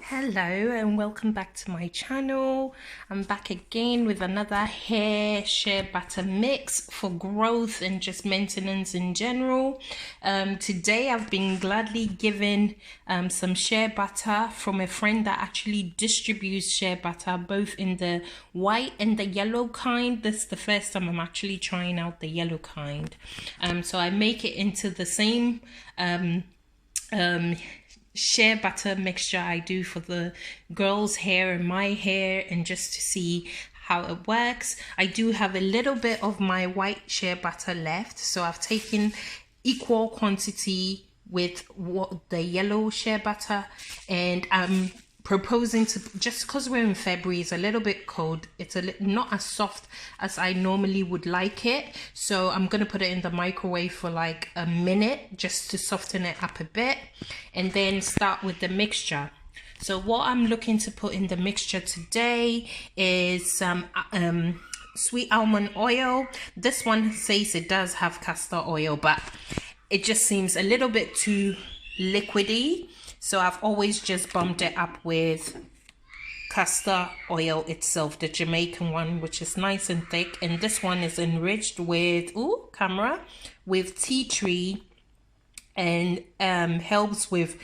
Hello and welcome back to my channel. I'm back again with another hair shea butter mix for growth and just maintenance in general. Today I've been gladly given some shea butter from a friend that actually distributes shea butter both in the white and the yellow kind. This is the first time I'm actually trying out the yellow kind. So I make it into the same shea butter mixture I do for the girls' hair and my hair, and just to see how it works. I do have a little bit of my white shea butter left, so I've taken equal quantity with what the yellow shea butter, and I'm proposing to, just because we're in February, it's a little bit cold, it's not as soft as I normally would like it, so I'm gonna put it in the microwave for like a minute just to soften it up a bit, and then start with the mixture. So what I'm looking to put in the mixture today is some sweet almond oil. This one says it does have castor oil, but it just seems a little bit too liquidy, so I've always just bumped it up with castor oil itself, the Jamaican one, which is nice and thick. And this one is enriched with with tea tree, and helps with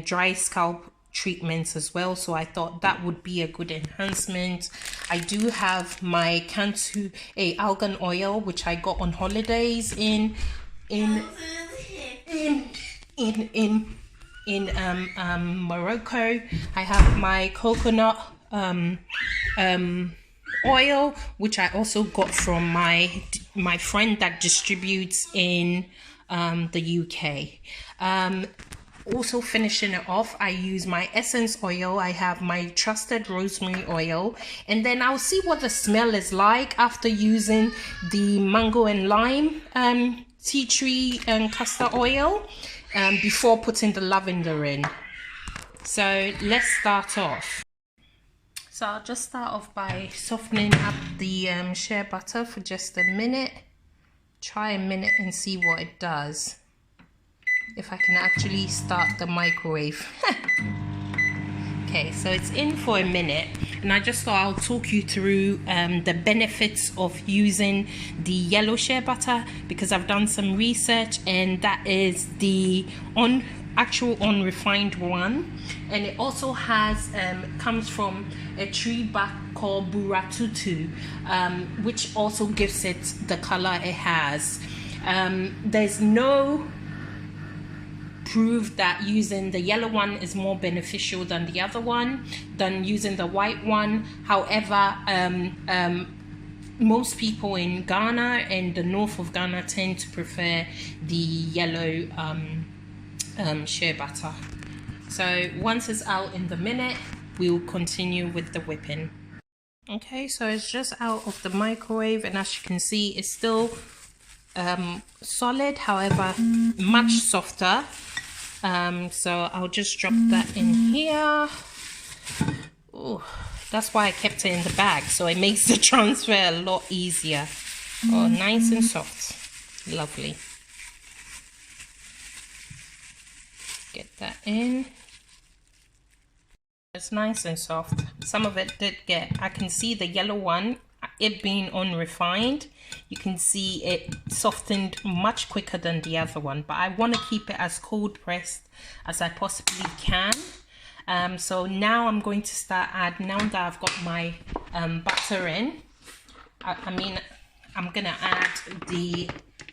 dry scalp treatments as well, so I thought that would be a good enhancement. I do have my Cantu argan oil, which I got on holidays in Morocco. I have my coconut oil, which I also got from my friend that distributes in the UK. Also finishing it off, I use my essence oil. I have my trusted rosemary oil, and then I'll see what the smell is like after using the mango and lime tea tree and castor oil, before putting the lavender in. So let's start off. So I'll just start off by softening up the shea butter for just a minute. Try a minute and see what it does. If I can actually start the microwave. Okay, so it's in for a minute, and I just thought I'll talk you through the benefits of using the yellow shea butter, because I've done some research, and that is the actual unrefined one, and it also has comes from a tree bark called buratutu, which also gives it the color it has. There's no proof that using the yellow one is more beneficial than the other one, than using the white one. However, most people in Ghana and the north of Ghana tend to prefer the yellow shea butter. So once it's out in the minute, we'll continue with the whipping. Okay, so it's just out of the microwave, and as you can see, it's still solid, however much softer. So I'll just drop that in here. Oh, that's why I kept it in the bag, so it makes the transfer a lot easier. Oh, nice and soft. Lovely. Get that in. It's nice and soft. Some of it did get, I can see the yellow one, it being unrefined, you can see it softened much quicker than the other one, but I want to keep it as cold pressed as I possibly can. So now I'm going to start adding, now that I've got my butter in, I'm gonna add the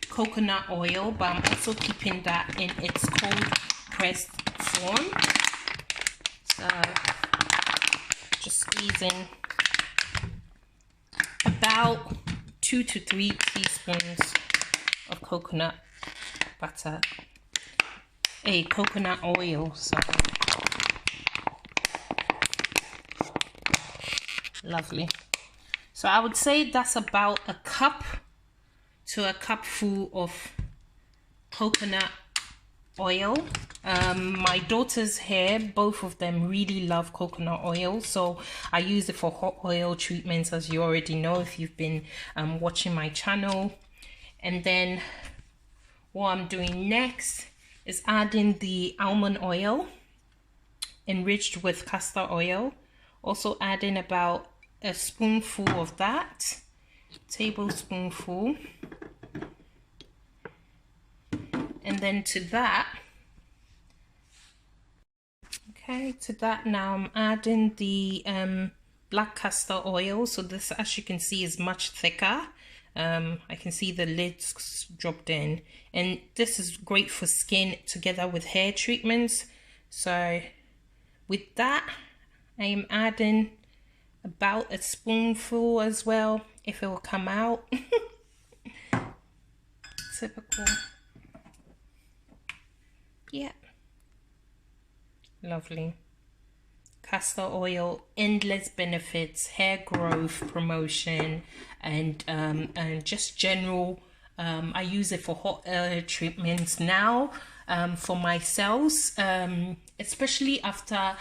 coconut oil, but I'm also keeping that in its cold pressed form. So just squeezing about 2 to 3 teaspoons of coconut butter, coconut oil, sorry. Lovely. So I would say that's about a cup to a cupful of coconut oil. My daughter's hair, both of them really love coconut oil, so I use it for hot oil treatments, as you already know if you've been watching my channel. And then what I'm doing next is adding the almond oil, enriched with castor oil. Also adding about a spoonful of that, tablespoonful. And then to that, now I'm adding the black castor oil. So this, as you can see, is much thicker. I can see the lids dropped in, and this is great for skin together with hair treatments. So with that, I am adding about a spoonful as well, if it will come out. Typical. Yeah, lovely. Castor oil, endless benefits, hair growth promotion, and just general. I use it for hot treatments now for myself, especially after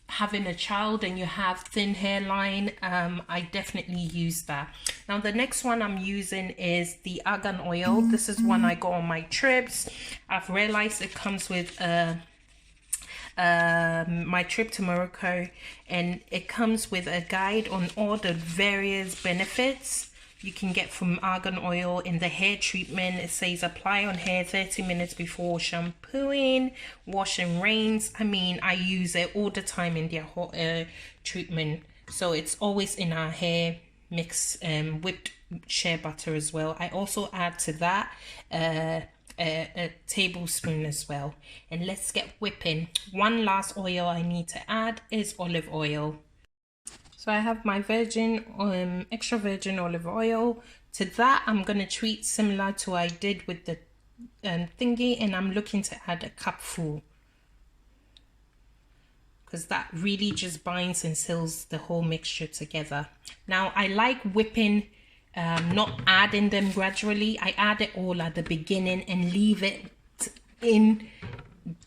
having a child and you have thin hairline. I definitely use that. Now the next one I'm using is the argan oil. This is one I got on my trips. I've realized it comes with my trip to Morocco, and it comes with a guide on all the various benefits you can get from argan oil in the hair treatment. It says apply on hair 30 minutes before shampooing, wash and rinse. I mean, I use it all the time in their hot treatment, so it's always in our hair mix. Whipped shea butter as well. I also add to that a tablespoon as well. And let's get whipping. One last oil I need to add is olive oil. So I have my virgin extra virgin olive oil. To that I'm going to treat similar to what I did with the thingy, and I'm looking to add a cupful, because that really just binds and seals the whole mixture together. Now I like whipping, not adding them gradually. I add it all at the beginning and leave it in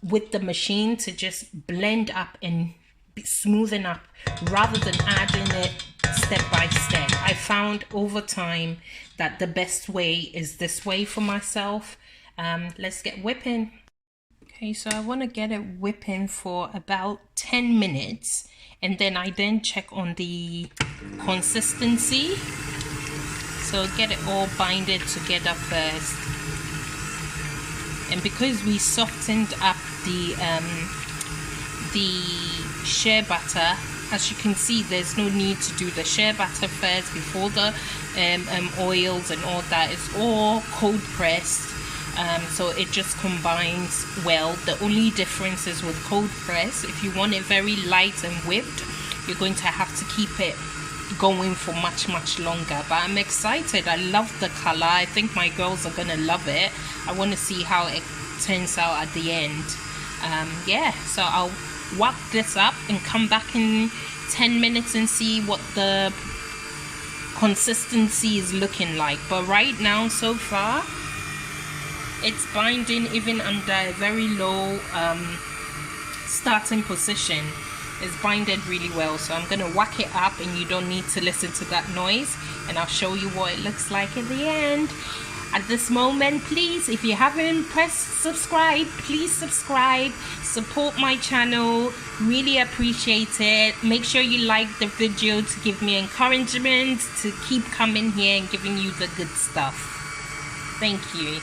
with the machine to just blend up and smoothen up, rather than adding it step by step. I found over time that the best way is this way for myself. Let's get whipping. Okay, so I want to get it whipping for about 10 minutes, and then I check on the consistency. So get it all binded together first. And because we softened up the shea butter, as you can see, there's no need to do the shea butter first before the oils and all that. It's all cold pressed, so it just combines well. The only difference is with cold press, if you want it very light and whipped, you're going to have to keep it going for much longer. But I'm excited. I love the color. I think my girls are gonna love it. I want to see how it turns out at the end. Yeah, so I'll wrap this up and come back in 10 minutes and see what the consistency is looking like. But right now, so far, it's binding even under a very low starting position. It's binded really well. So I'm gonna whack it up, and you don't need to listen to that noise, and I'll show you what it looks like at the end. At this moment, please, if you haven't pressed subscribe, please subscribe, support my channel, really appreciate it. Make sure you like the video to give me encouragement to keep coming here and giving you the good stuff. Thank you.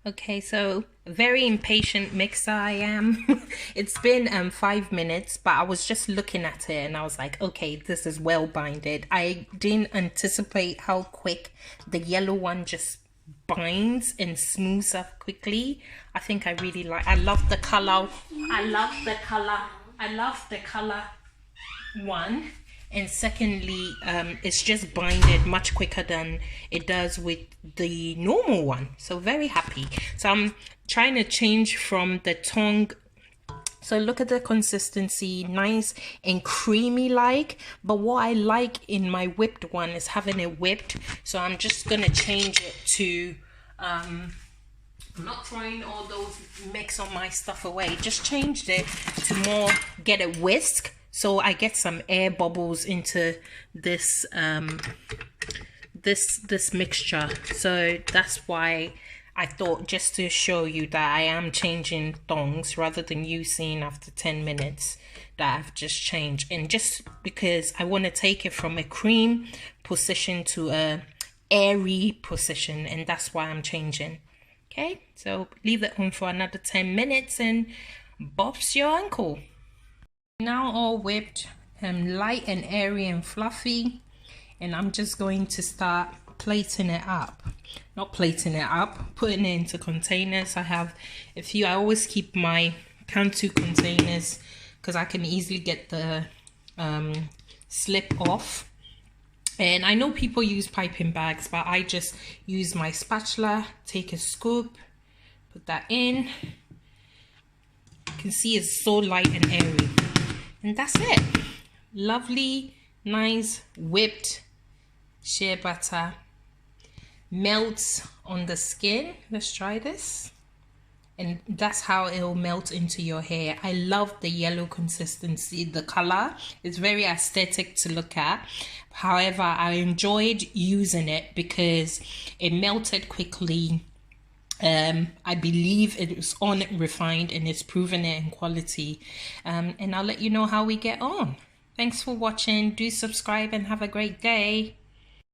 Okay, so very impatient mixer I am. It's been 5 minutes, but I was just looking at it and I was like, okay, this is well binded. I didn't anticipate how quick the yellow one just binds and smooths up quickly. I think I really like, I love the color. I love the color one. And secondly, it's just binded much quicker than it does with the normal one. So very happy. So I'm trying to change from the tongue. So look at the consistency, nice and creamy like. But what I like in my whipped one is having it whipped. So I'm just gonna change it to I'm not throwing all those mix on my stuff away. Just changed it to more get a whisk. So I get some air bubbles into this this mixture. So that's why I thought just to show you that I am changing thongs rather than you seeing after 10 minutes that I've just changed. And just because I want to take it from a cream position to a airy position, and that's why I'm changing. Okay, so leave that on for another 10 minutes and bob's your uncle. Now all whipped and light and airy and fluffy, and I'm just going to start plating it up. Not plating it up, putting it into containers. I have a few. I always keep my Cantu containers because I can easily get the slip off. And I know people use piping bags, but I just use my spatula, take a scoop, put that in. You can see it's so light and airy. And that's it. Lovely, nice, whipped shea butter. Melts on the skin. Let's try this. And that's how it'll melt into your hair. I love the yellow consistency, the color. It's very aesthetic to look at. However, I enjoyed using it because it melted quickly. I believe it was unrefined and it's proven it in quality. And I'll let you know how we get on. Thanks for watching. Do subscribe and have a great day.